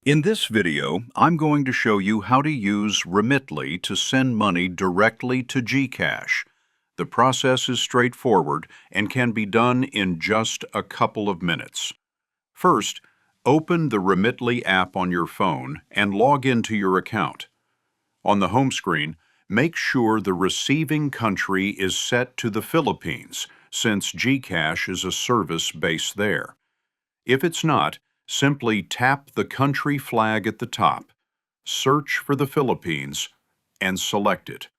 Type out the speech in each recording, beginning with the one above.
In this video, I'm going to show you how to use Remitly to send money directly to GCash. The process is straightforward and can be done in just a couple of minutes. First, open the Remitly app on your phone and log into your account. On the home screen, make sure the receiving country is set to the Philippines, since GCash is a service based there. If it's not, simply tap the country flag at the top, search for the Philippines, and select it.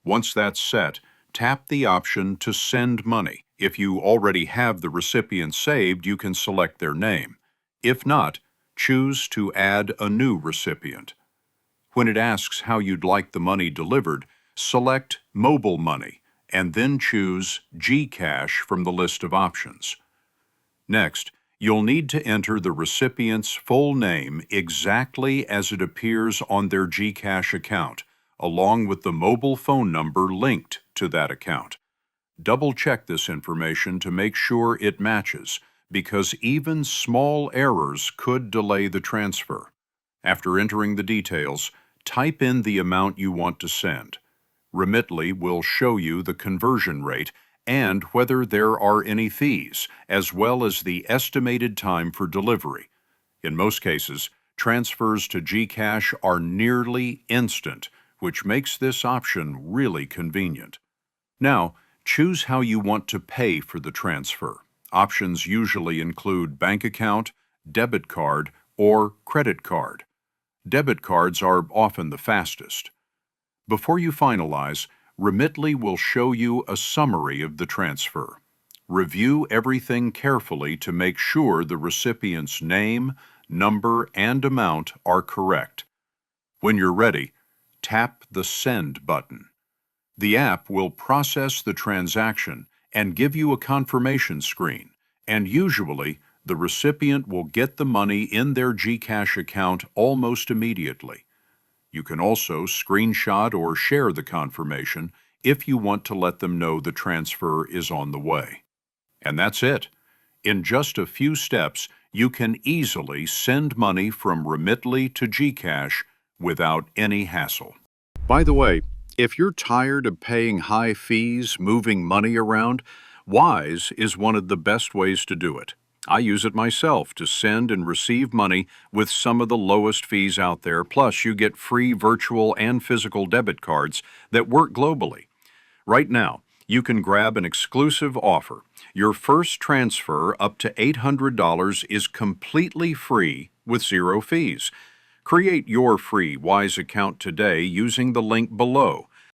Once that's set, tap the option to send money. If you already have the recipient saved, you can select their name. If not, choose to add a new recipient. When it asks how you'd like the money delivered, select Mobile Money and then choose GCash from the list of options. Next, you'll need to enter the recipient's full name exactly as it appears on their GCash account, along with the mobile phone number linked to that account. Double-check this information to make sure it matches, because even small errors could delay the transfer. After entering the details, type in the amount you want to send. Remitly will show you the conversion rate and whether there are any fees, as well as the estimated time for delivery. In most cases, transfers to GCash are nearly instant, which makes this option really convenient. Now, choose how you want to pay for the transfer. Options usually include bank account, debit card, or credit card. Debit cards are often the fastest. Before you finalize, Remitly will show you a summary of the transfer. Review everything carefully to make sure the recipient's name, number, and amount are correct. When you're ready, tap the Send button. The app will process the transaction and give you a confirmation screen, and usually the recipient will get the money in their GCash account almost immediately. You can also screenshot or share the confirmation if you want to let them know the transfer is on the way. And that's it. In just a few steps, you can easily send money from Remitly to GCash without any hassle. By the way, if you're tired of paying high fees moving money around, Wise is one of the best ways to do it. I use it myself to send and receive money with some of the lowest fees out there, plus you get free virtual and physical debit cards that work globally. Right now, you can grab an exclusive offer. Your first transfer up to $800 is completely free with zero fees. Create your free Wise account today using the link below